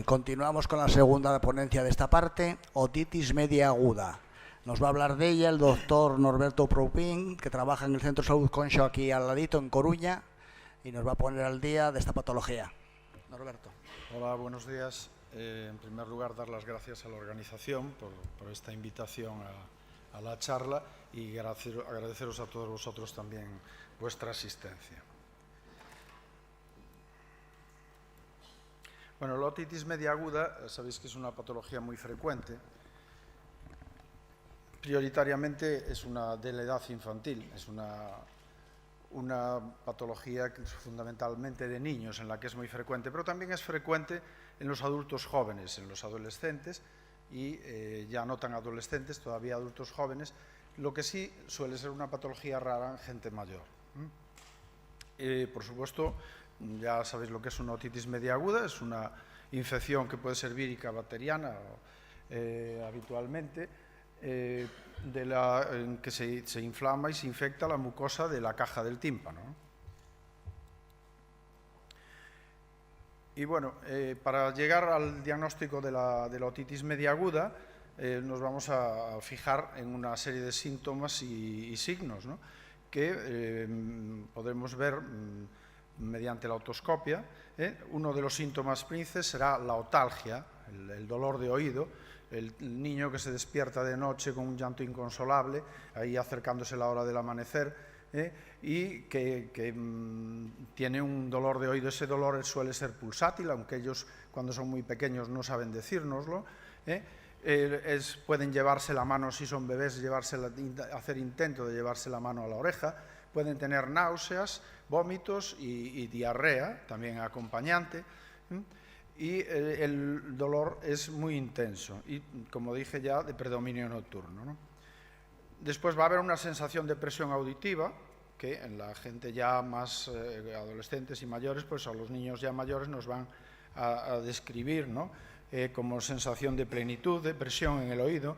Continuamos con la segunda ponencia de esta parte, otitis media aguda. Nos va a hablar de ella el doctor Norberto Proupin, que trabaja en el Centro de Salud Conxo aquí al ladito, en Coruña, y nos va a poner al día de esta patología. Norberto. Hola, buenos días. En primer lugar, dar las gracias a la organización por esta invitación a la charla y agradeceros a todos vosotros también vuestra asistencia. Bueno, la otitis media aguda, sabéis que es una patología muy frecuente. Prioritariamente es una de la edad infantil, es una patología que es fundamentalmente de niños, en la que es muy frecuente, pero también es frecuente en los adultos jóvenes, en los adolescentes y ya no tan adolescentes, todavía adultos jóvenes, lo que sí suele ser una patología rara en gente mayor. Por supuesto, ya sabéis lo que es una otitis media aguda, es una infección que puede ser vírica, bacteriana habitualmente, en que se inflama y se infecta la mucosa de la caja del tímpano. Y bueno, para llegar al diagnóstico de la otitis media aguda, nos vamos a fijar en una serie de síntomas y signos, ¿no?, que podremos ver mediante la otoscopia. Uno de los síntomas príncipe será la otalgia, el dolor de oído, el niño que se despierta de noche con un llanto inconsolable, ahí acercándose la hora del amanecer, y que tiene un dolor de oído. Ese dolor suele ser pulsátil, aunque ellos cuando son muy pequeños no saben decírnoslo. Pueden llevarse la mano, si son bebés, hacer intento de llevarse la mano a la oreja. Pueden tener náuseas, vómitos y diarrea, también acompañante. Y el dolor es muy intenso y, como dije ya, de predominio nocturno, ¿no? Después va a haber una sensación de presión auditiva, que en la gente ya más adolescentes y mayores, pues a los niños ya mayores nos van a describir, ¿no?, como sensación de plenitud, de presión en el oído.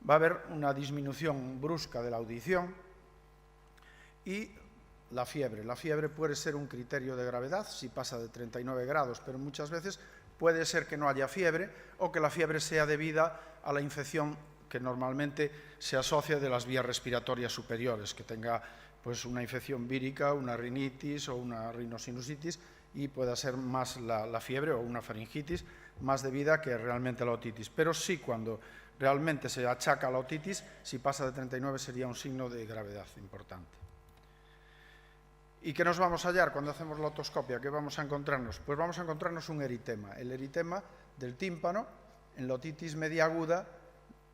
Va a haber una disminución brusca de la audición y la fiebre. La fiebre puede ser un criterio de gravedad si pasa de 39 grados, pero muchas veces puede ser que no haya fiebre o que la fiebre sea debida a la infección que normalmente se asocia de las vías respiratorias superiores, que tenga pues una infección vírica, una rinitis o una rinosinusitis, y pueda ser más la fiebre o una faringitis más debida que realmente a la otitis. Pero sí, cuando realmente se achaca a la otitis, si pasa de 39 sería un signo de gravedad importante. ¿Y qué nos vamos a hallar cuando hacemos la otoscopia? ¿Qué vamos a encontrarnos? Pues vamos a encontrarnos un eritema. El eritema del tímpano en la otitis media aguda,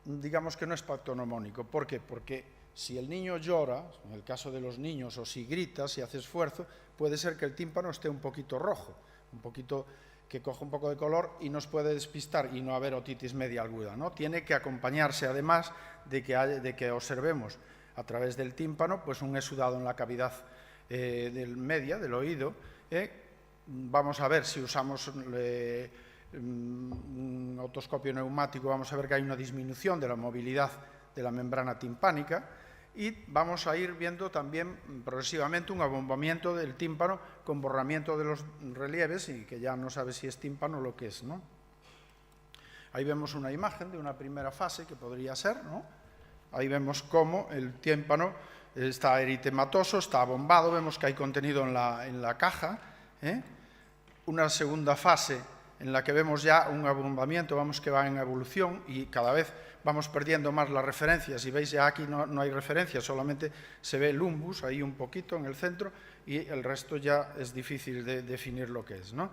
digamos que no es patognomónico. ¿Por qué? Porque si el niño llora, en el caso de los niños, o si grita, si hace esfuerzo, puede ser que el tímpano esté un poquito rojo, un poquito que coja un poco de color y nos puede despistar y no haber otitis media aguda, ¿no? Tiene que acompañarse, además, de que observemos a través del tímpano pues un exudado en la cavidad del media, del oído. Vamos a ver, si usamos un otoscopio neumático, vamos a ver que hay una disminución de la movilidad de la membrana timpánica, y vamos a ir viendo también progresivamente un abombamiento del tímpano con borramiento de los relieves, y que ya no sabe si es tímpano o lo que es, ¿no? Ahí vemos una imagen de una primera fase que podría ser, ¿no? Ahí vemos cómo el tímpano está eritematoso, está abombado, vemos que hay contenido en la caja. Una segunda fase en la que vemos ya un abombamiento, vamos que va en evolución y cada vez vamos perdiendo más las referencias. Y veis, ya aquí no hay referencias, solamente se ve el umbus ahí un poquito en el centro y el resto ya es difícil de definir lo que es, ¿no?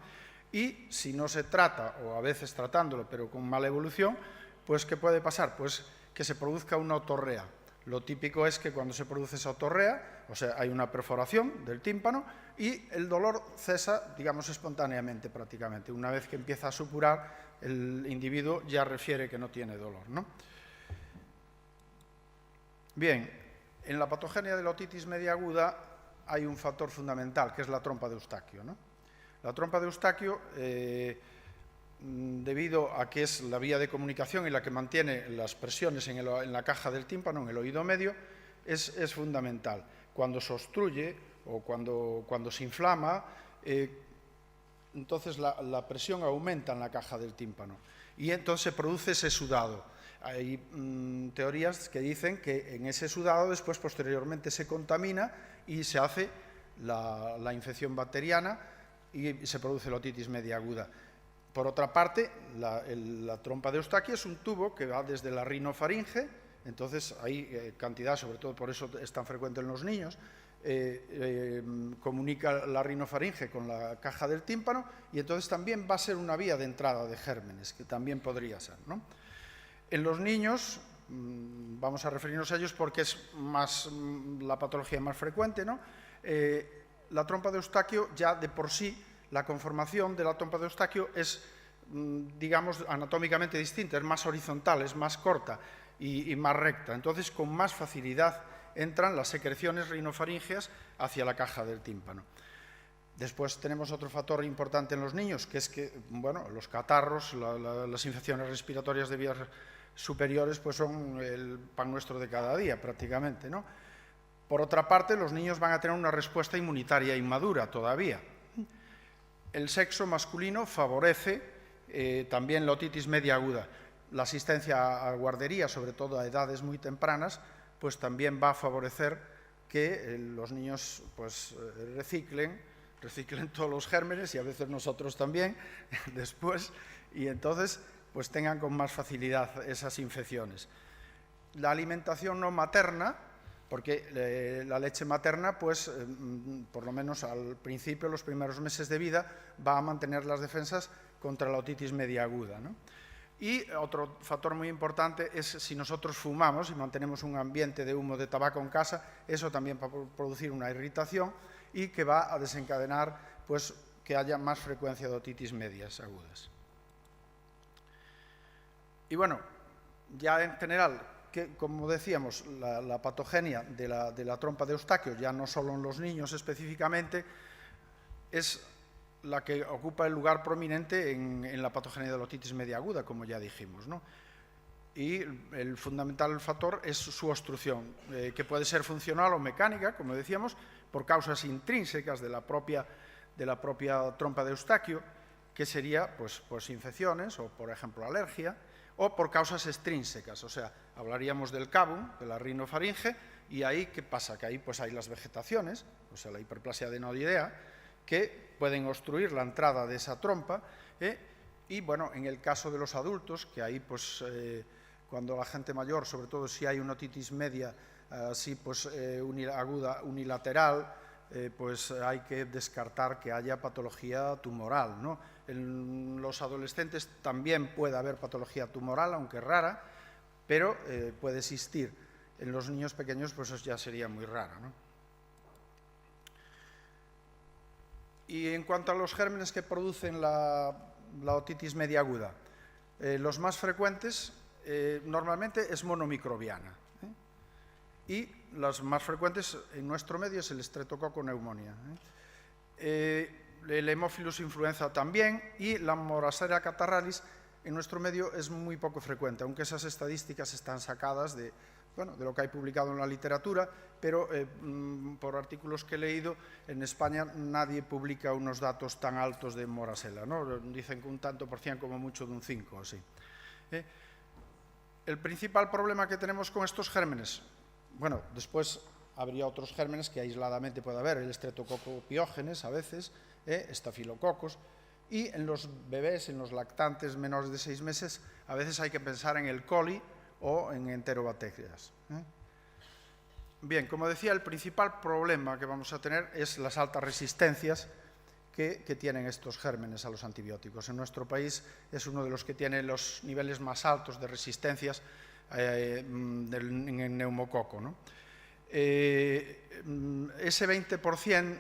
Y si no se trata, o a veces tratándolo pero con mala evolución, pues ¿qué puede pasar? Pues que se produzca una otorrea. Lo típico es que cuando se produce esa otorrea, o sea, hay una perforación del tímpano y el dolor cesa, digamos, espontáneamente prácticamente. Una vez que empieza a supurar, el individuo ya refiere que no tiene dolor, ¿no? Bien, en la patogenia de la otitis media aguda hay un factor fundamental, que es la trompa de Eustaquio, ¿no? La trompa de Eustaquio, debido a que es la vía de comunicación y la que mantiene las presiones en la caja del tímpano, en el oído medio, es fundamental. Cuando se obstruye o cuando se inflama, entonces la presión aumenta en la caja del tímpano y entonces se produce ese sudado. Hay teorías que dicen que en ese sudado después posteriormente se contamina y se hace la infección bacteriana y se produce la otitis media aguda. Por otra parte, la trompa de Eustaquio es un tubo que va desde la rinofaringe, entonces hay cantidad, sobre todo por eso es tan frecuente en los niños, comunica la rinofaringe con la caja del tímpano y entonces también va a ser una vía de entrada de gérmenes, que también podría ser, ¿no? En los niños, vamos a referirnos a ellos porque es la patología más frecuente, ¿no? La trompa de Eustaquio ya de por sí, la conformación de la trompa de Eustaquio es, digamos, anatómicamente distinta, es más horizontal, es más corta y más recta. Entonces, con más facilidad entran las secreciones rinofaríngeas hacia la caja del tímpano. Después tenemos otro factor importante en los niños, que es que, bueno, los catarros, las infecciones respiratorias de vías superiores, pues son el pan nuestro de cada día, prácticamente, ¿no? Por otra parte, los niños van a tener una respuesta inmunitaria inmadura todavía. El sexo masculino favorece también la otitis media aguda. La asistencia a guardería, sobre todo a edades muy tempranas, pues también va a favorecer que los niños pues, reciclen todos los gérmenes y a veces nosotros también después, y entonces pues tengan con más facilidad esas infecciones. La alimentación no materna, porque la leche materna, pues por lo menos al principio, los primeros meses de vida, va a mantener las defensas contra la otitis media aguda, ¿no? Y otro factor muy importante es si nosotros fumamos y mantenemos un ambiente de humo de tabaco en casa, eso también va a producir una irritación y que va a desencadenar pues, que haya más frecuencia de otitis medias agudas. Y bueno, ya en general, que, como decíamos, la patogenia de la trompa de Eustaquio, ya no solo en los niños específicamente, es la que ocupa el lugar prominente en la patogenia de la otitis media aguda, como ya dijimos, ¿no? Y el fundamental factor es su obstrucción, que puede ser funcional o mecánica, como decíamos, por causas intrínsecas de la propia trompa de Eustaquio, que sería pues infecciones o, por ejemplo, alergia, o por causas extrínsecas, o sea, hablaríamos del cavum, de la rinofaringe, y ahí, ¿qué pasa? Que ahí pues hay las vegetaciones, o sea, la hiperplasia adenoidea, que pueden obstruir la entrada de esa trompa, y bueno, en el caso de los adultos, que ahí pues cuando la gente mayor, sobre todo si hay una otitis media así pues aguda unilateral, pues hay que descartar que haya patología tumoral, ¿no? En los adolescentes también puede haber patología tumoral, aunque rara, pero puede existir. En los niños pequeños pues eso ya sería muy raro, ¿no? Y en cuanto a los gérmenes que producen la otitis media aguda, los más frecuentes normalmente es monomicrobiana, y las más frecuentes en nuestro medio es el Streptococcus pneumoniae, el Haemophilus influenza también, y la Morasera catarrhalis en nuestro medio es muy poco frecuente, aunque esas estadísticas están sacadas de lo que hay publicado en la literatura, pero por artículos que he leído, en España nadie publica unos datos tan altos de Morasela, ¿no? Dicen que un tanto por cien, como mucho de un 5 o así. El principal problema que tenemos con estos gérmenes, bueno, después habría otros gérmenes que aisladamente puede haber, el Streptococcus pyogenes a veces, estafilococos, y en los bebés, en los lactantes menores de 6 meses, a veces hay que pensar en el coli o en enterobacterias. Bien, como decía, el principal problema que vamos a tener es las altas resistencias que tienen estos gérmenes a los antibióticos. En nuestro país es uno de los que tiene los niveles más altos de resistencias en el neumococo, ¿no? Ese 20%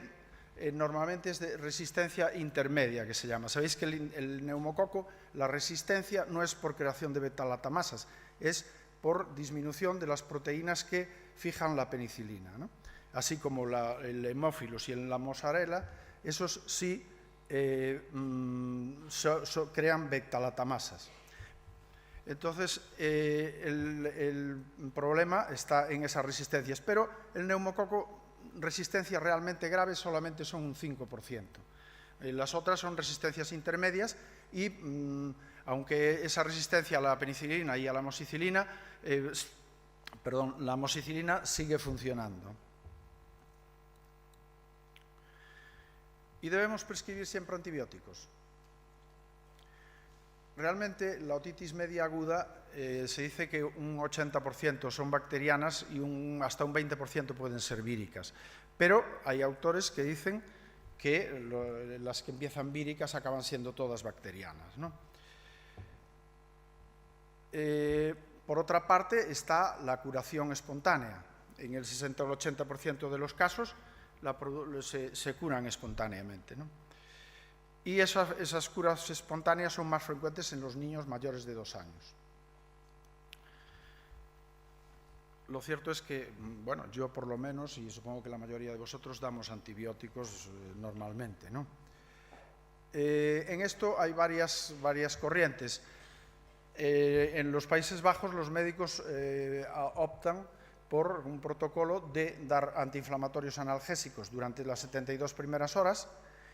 normalmente es de resistencia intermedia, que se llama. Sabéis que el neumococo, la resistencia no es por creación de beta-lactamasas, es por disminución de las proteínas que fijan la penicilina, ¿no? Así como el Haemophilus y la Mozzarella, esos sí crean beta-lactamasas. Entonces, el problema está en esas resistencias, pero el neumococo, resistencias realmente graves solamente son un 5%. Las otras son resistencias intermedias y aunque esa resistencia a la penicilina y a la amoxicilina, la amoxicilina sigue funcionando. ¿Y debemos prescribir siempre antibióticos? Realmente la otitis media aguda se dice que un 80% son bacterianas y hasta un 20% pueden ser víricas. Pero hay autores que dicen que las que empiezan víricas acaban siendo todas bacterianas, ¿no? Por otra parte está la curación espontánea. En el 60 o el 80% de los casos se curan espontáneamente, ¿no? Y esas curas espontáneas son más frecuentes en los niños mayores de 2 años. Lo cierto es que, bueno, yo por lo menos, y supongo que la mayoría de vosotros, damos antibióticos normalmente, ¿no? En esto hay varias corrientes. En los Países Bajos los médicos optan por un protocolo de dar antiinflamatorios analgésicos durante las 72 primeras horas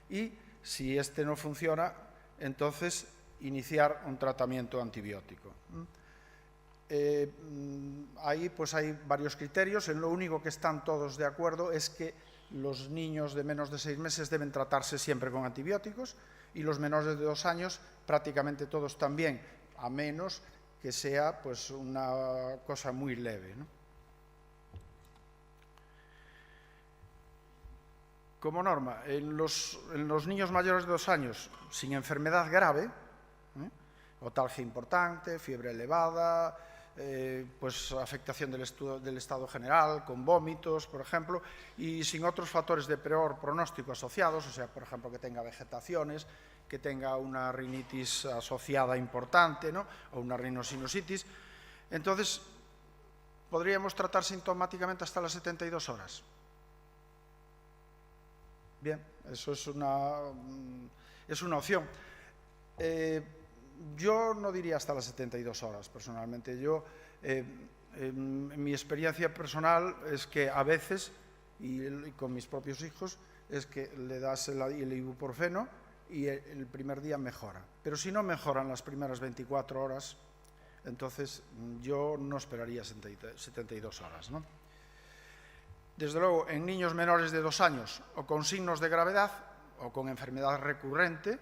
y, si este no funciona, entonces iniciar un tratamiento antibiótico. Ahí pues hay varios criterios. En lo único que están todos de acuerdo es que los niños de menos de 6 meses deben tratarse siempre con antibióticos y los menores de 2 años prácticamente todos también, a menos que sea pues una cosa muy leve, ¿no? Como norma, en los niños mayores de 2 años sin enfermedad grave, otalgia importante, fiebre elevada, pues afectación del estado general, con vómitos, por ejemplo, y sin otros factores de peor pronóstico asociados, o sea, por ejemplo, que tenga vegetaciones, que tenga una rinitis asociada importante, ¿no?, o una rinosinusitis, entonces podríamos tratar sintomáticamente hasta las 72 horas. Bien, eso es una opción. Yo no diría hasta las 72 horas, personalmente. En mi experiencia personal es que a veces, y con mis propios hijos, es que le das el ibuprofeno y el primer día mejora. Pero si no mejoran las primeras 24 horas, entonces yo no esperaría 72 horas, ¿no? Desde luego, en niños menores de 2 años o con signos de gravedad o con enfermedad recurrente,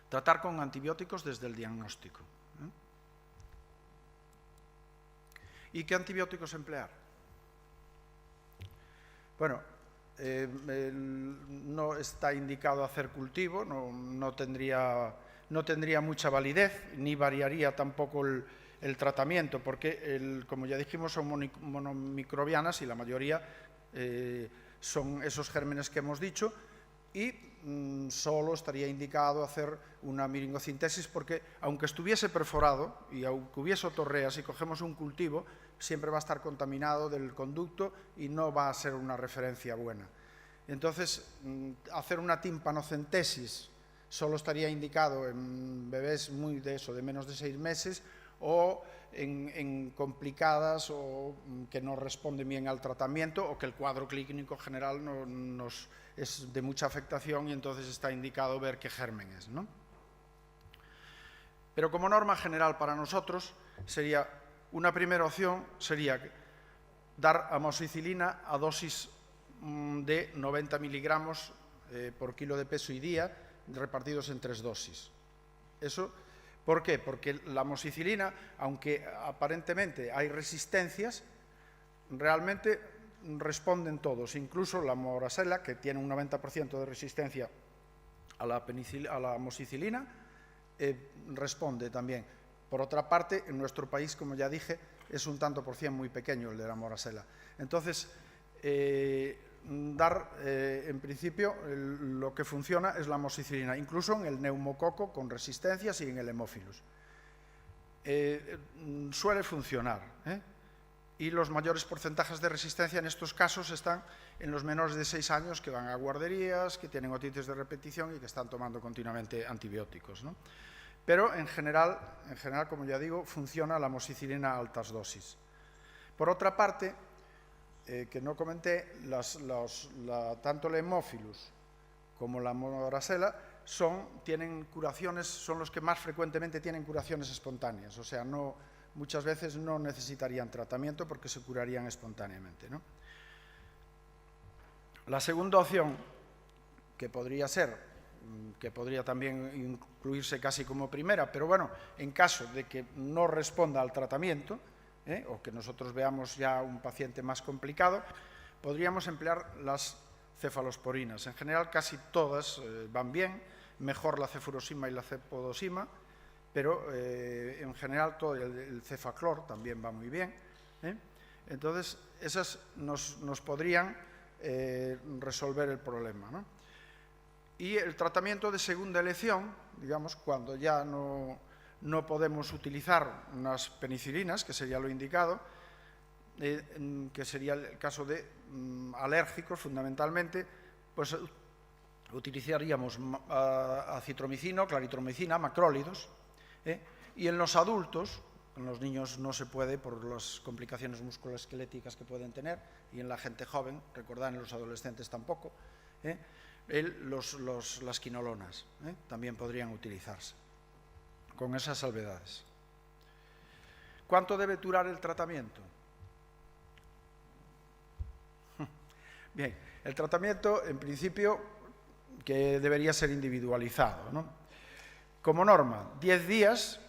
tratar con antibióticos desde el diagnóstico. ¿Y qué antibióticos emplear? Bueno, no está indicado hacer cultivo, no tendría mucha validez, ni variaría tampoco el tratamiento, porque, como ya dijimos, son monomicrobianas y la mayoría son esos gérmenes que hemos dicho, y solo estaría indicado hacer una miringocintesis porque, aunque estuviese perforado y aunque hubiese otorreas y cogemos un cultivo, siempre va a estar contaminado del conducto y no va a ser una referencia buena. Entonces, hacer una timpanocentesis solo estaría indicado en bebés de menos de 6 meses o en complicadas o que no responden bien al tratamiento o que el cuadro clínico general es de mucha afectación y entonces está indicado ver qué germen es, ¿no? Pero como norma general para nosotros una primera opción sería dar amoxicilina a dosis de 90 miligramos por kilo de peso y día, repartidos en 3 dosis. Eso, ¿por qué? Porque la amoxicilina, aunque aparentemente hay resistencias, realmente responden todos, incluso la morasela, que tiene un 90% de resistencia a la amoxicilina, responde también. Por otra parte, en nuestro país, como ya dije, es un tanto por cien muy pequeño el de la morasela. Entonces, en principio, lo que funciona es la amoxicilina, incluso en el neumococo con resistencias y en el hemófilus. Suele funcionar, y los mayores porcentajes de resistencia en estos casos están en los menores de 6 años que van a guarderías, que tienen otitis de repetición y que están tomando continuamente antibióticos, ¿no? Pero en general, como ya digo, funciona la amoxicilina a altas dosis. Por otra parte, que no comenté, tanto el hemófilus como la morasela, tienen curaciones, son los que más frecuentemente tienen curaciones espontáneas, o sea, muchas veces no necesitarían tratamiento porque se curarían espontáneamente, ¿no? La segunda opción, que podría ser, que podría también incluirse casi como primera, pero bueno, en caso de que no responda al tratamiento, o que nosotros veamos ya un paciente más complicado, podríamos emplear las cefalosporinas. En general casi todas van bien, mejor la cefurosima y la cepodosima, pero en general todo el cefaclor también va muy bien. Entonces, esas nos podrían resolver el problema, ¿no? Y el tratamiento de segunda elección, digamos, cuando ya no podemos utilizar unas penicilinas, que sería lo indicado, que sería el caso de alérgicos fundamentalmente, pues utilizaríamos acitromicina o claritromicina, macrólidos, y en los adultos, en los niños no se puede por las complicaciones musculoesqueléticas que pueden tener, y en la gente joven, recordad, en los adolescentes tampoco, las quinolonas también podrían utilizarse, con esas salvedades. ¿Cuánto debe durar el tratamiento? Bien, el tratamiento, en principio, que debería ser individualizado, ¿no? Como norma, 10 días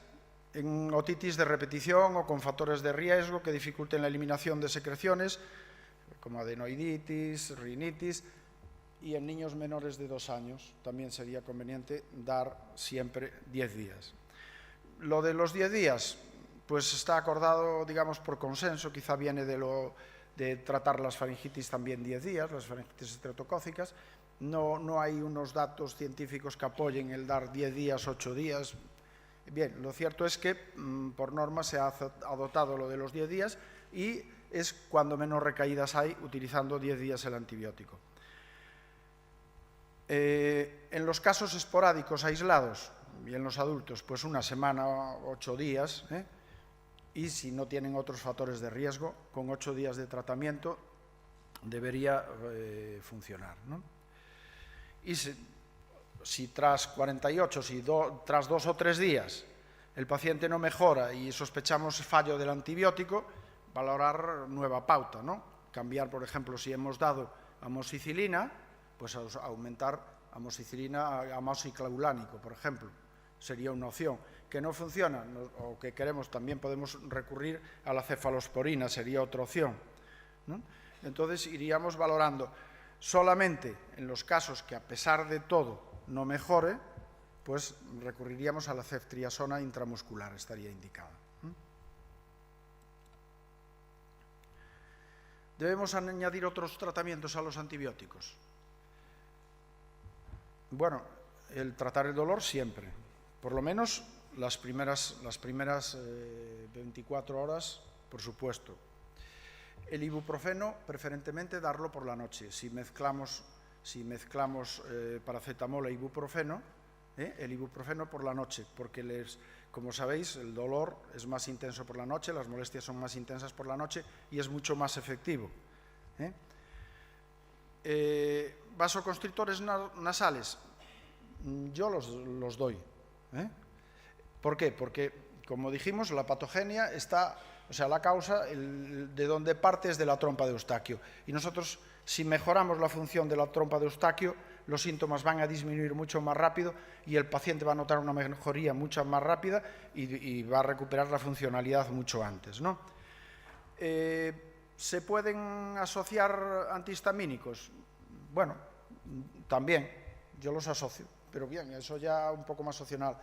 en otitis de repetición o con factores de riesgo que dificulten la eliminación de secreciones, como adenoiditis, rinitis, y en niños menores de 2 años también sería conveniente dar siempre 10 días. Lo de los 10 días, pues está acordado, digamos, por consenso, quizá viene de tratar las faringitis también 10 días, las faringitis estreptocócicas. No hay unos datos científicos que apoyen el dar 10 días, 8 días. Bien, lo cierto es que por norma se ha adoptado lo de los 10 días y es cuando menos recaídas hay utilizando 10 días el antibiótico. En los casos esporádicos aislados y en los adultos, pues 1 semana, 8 días, y si no tienen otros factores de riesgo, con 8 días de tratamiento debería funcionar, ¿no? Y si tras 48, tras 2 o 3 días el paciente no mejora y sospechamos fallo del antibiótico, valorar nueva pauta, ¿no? Cambiar, por ejemplo, si hemos dado amoxicilina, pues aumentar amoxicilina a amoxiclaulánico, por ejemplo. Sería una opción. Que no funciona o que queremos, también podemos recurrir a la cefalosporina, sería otra opción, ¿no? Entonces iríamos valorando solamente en los casos que a pesar de todo no mejore, pues recurriríamos a la ceftriaxona intramuscular, estaría indicada. ¿Debemos añadir otros tratamientos a los antibióticos? Bueno, el tratar el dolor siempre, por lo menos las primeras 24 horas, por supuesto. El ibuprofeno, preferentemente darlo por la noche. Si mezclamos paracetamol e ibuprofeno, el ibuprofeno por la noche, porque como sabéis, el dolor es más intenso por la noche, las molestias son más intensas por la noche y es mucho más efectivo. Vasoconstrictores nasales, yo los doy. ¿Por qué? Porque, como dijimos, la patogenia está, o sea, la causa de donde parte es de la trompa de Eustaquio. Y nosotros, si mejoramos la función de la trompa de Eustaquio, los síntomas van a disminuir mucho más rápido y el paciente va a notar una mejoría mucho más rápida y va a recuperar la funcionalidad mucho antes, ¿no? ¿Se pueden asociar antihistamínicos? Bueno, también, yo los asocio, pero bien, eso ya un poco más opcional.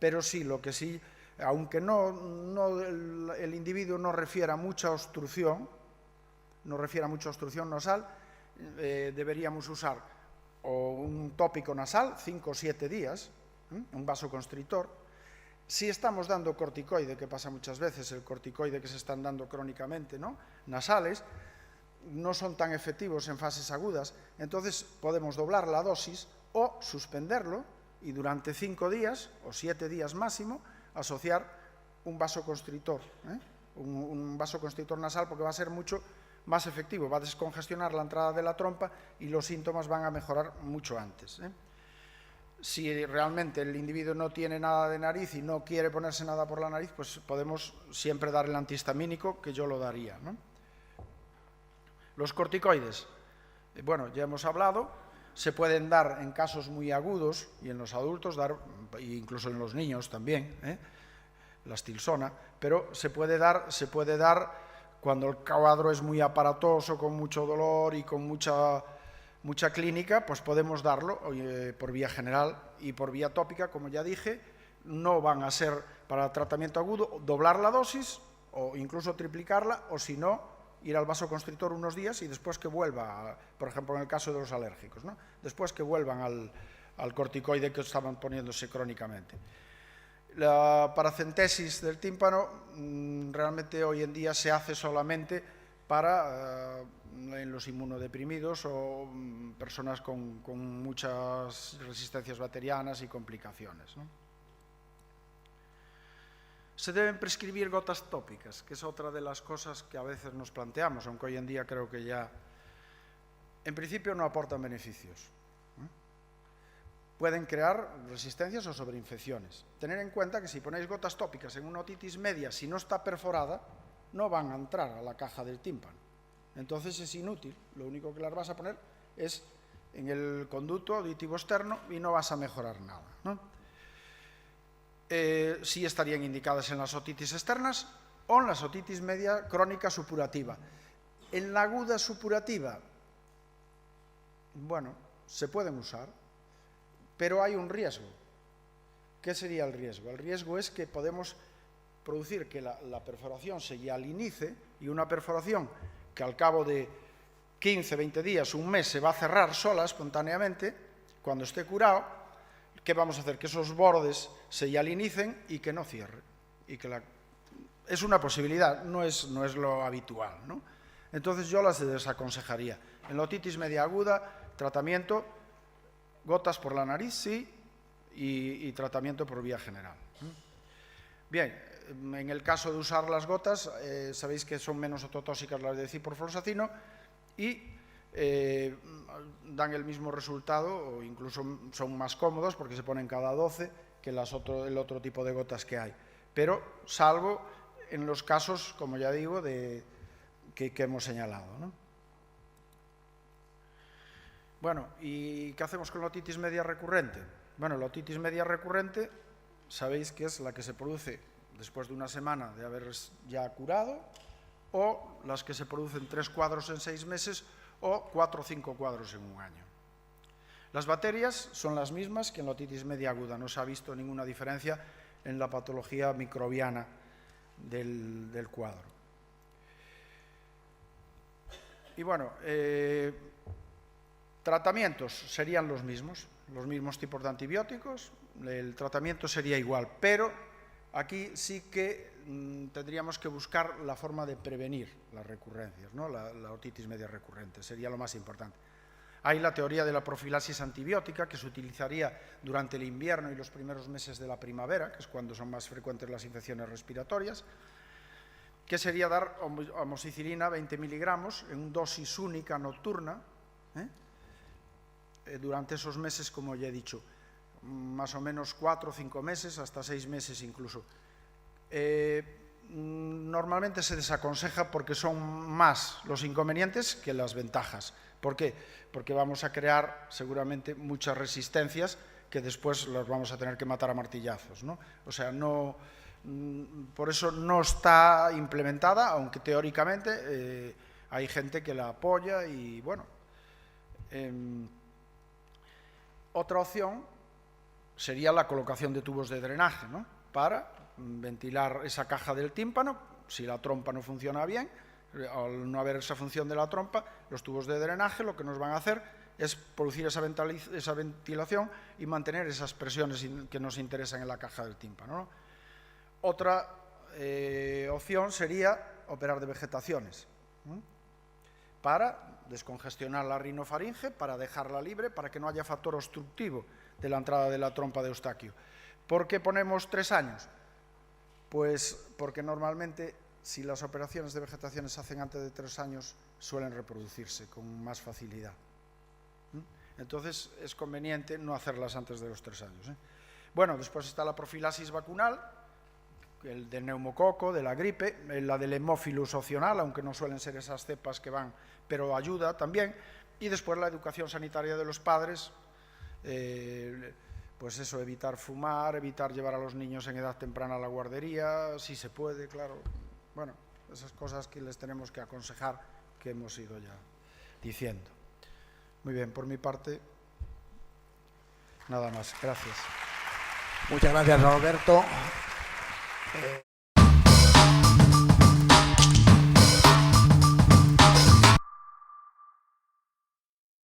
Pero sí, lo que sí, aunque el individuo no refiera mucha obstrucción nasal, deberíamos usar o un tópico nasal 5 o 7 días, un vasoconstrictor. Si estamos dando corticoide, que pasa muchas veces, el corticoide que se están dando crónicamente, ¿no?, nasales, no son tan efectivos en fases agudas, entonces podemos doblar la dosis o suspenderlo y durante 5 días o 7 días máximo asociar un vasoconstrictor, un vasoconstrictor nasal, porque va a ser mucho más efectivo, va a descongestionar la entrada de la trompa y los síntomas van a mejorar mucho antes. Si realmente el individuo no tiene nada de nariz y no quiere ponerse nada por la nariz, pues podemos siempre dar el antihistamínico, que yo lo daría, ¿no? Los corticoides, bueno, ya hemos hablado, se pueden dar en casos muy agudos y en los adultos, e incluso en los niños también, la Stilsona, pero se puede dar cuando el cuadro es muy aparatoso, con mucho dolor y con mucha clínica, pues podemos darlo por vía general y por vía tópica, como ya dije. No van a ser para tratamiento agudo, doblar la dosis o incluso triplicarla, o si no, ir al vasoconstrictor unos días y después que vuelva, por ejemplo en el caso de los alérgicos, ¿no? Después que vuelvan al corticoide que estaban poniéndose crónicamente. La paracentesis del tímpano realmente hoy en día se hace solamente para en los inmunodeprimidos o personas con muchas resistencias bacterianas y complicaciones, ¿no? Se deben prescribir gotas tópicas, que es otra de las cosas que a veces nos planteamos, aunque hoy en día creo que ya, en principio, no aportan beneficios. Pueden crear resistencias o sobreinfecciones. Tener en cuenta que si ponéis gotas tópicas en una otitis media, si no está perforada, no van a entrar a la caja del tímpano. Entonces es inútil, lo único que las vas a poner es en el conducto auditivo externo y no vas a mejorar nada, ¿no? Sí estarían indicadas en las otitis externas o en las otitis media crónica supurativa. En la aguda supurativa, bueno, se pueden usar, pero hay un riesgo. ¿Qué sería el riesgo? El riesgo es que podemos producir que la perforación se hialinice, y una perforación que al cabo de 15, 20 días, un mes, se va a cerrar sola, espontáneamente, cuando esté curado. ¿Qué vamos a hacer? Que esos bordes se hialinicen y que no cierre. Es una posibilidad, no es lo habitual, ¿no? Entonces yo las desaconsejaría. En la otitis media aguda, tratamiento, gotas por la nariz, sí, y tratamiento por vía general. Bien, en el caso de usar las gotas, sabéis que son menos ototóxicas las de ciprofloxacino y dan el mismo resultado, o incluso son más cómodos porque se ponen cada 12 que el otro tipo de gotas que hay. Pero salvo en los casos, como ya digo, que hemos señalado, ¿no? Bueno, ¿y qué hacemos con la otitis media recurrente? Bueno, la otitis media recurrente, sabéis que es la que se produce después de una semana de haber ya curado, o las que se producen 3 cuadros en 6 meses, o 4 o 5 cuadros en un año. Las bacterias son las mismas que en la otitis media aguda, no se ha visto ninguna diferencia en la patología microbiana del cuadro. Y bueno, tratamientos serían los mismos tipos de antibióticos, el tratamiento sería igual, pero aquí sí que tendríamos que buscar la forma de prevenir las recurrencias, ¿no? La otitis media recurrente sería lo más importante. Hay la teoría de la profilaxis antibiótica, que se utilizaría durante el invierno y los primeros meses de la primavera, que es cuando son más frecuentes las infecciones respiratorias, que sería dar amoxicilina 20 miligramos en dosis única nocturna, durante esos meses, como ya he dicho, más o menos 4 o 5 meses, hasta 6 meses incluso. Normalmente se desaconseja porque son más los inconvenientes que las ventajas. ¿Por qué? Porque vamos a crear seguramente muchas resistencias que después las vamos a tener que matar a martillazos, ¿no? O sea, por eso no está implementada, aunque teóricamente hay gente que la apoya y bueno. Otra opción sería la colocación de tubos de drenaje, ¿no? Para ventilar esa caja del tímpano. Si la trompa no funciona bien, al no haber esa función de la trompa, los tubos de drenaje lo que nos van a hacer es producir esa ventilación y mantener esas presiones que nos interesan en la caja del tímpano, ¿no? Otra opción sería operar de vegetaciones, ¿no? Para descongestionar la rinofaringe, para dejarla libre, para que no haya factor obstructivo de la entrada de la trompa de Eustaquio. ¿Por qué ponemos 3 años? Pues porque normalmente, si las operaciones de vegetación se hacen antes de 3 años, suelen reproducirse con más facilidad. Entonces es conveniente no hacerlas antes de los 3 años. Bueno, después está la profilaxis vacunal, el del neumococo, de la gripe, la del hemófilus opcional, aunque no suelen ser esas cepas que van, pero ayuda también. Y después la educación sanitaria de los padres, pues eso, evitar fumar, evitar llevar a los niños en edad temprana a la guardería, si se puede, claro. Bueno, esas cosas que les tenemos que aconsejar, que hemos ido ya diciendo. Muy bien, por mi parte, nada más. Gracias. Muchas gracias, Alberto.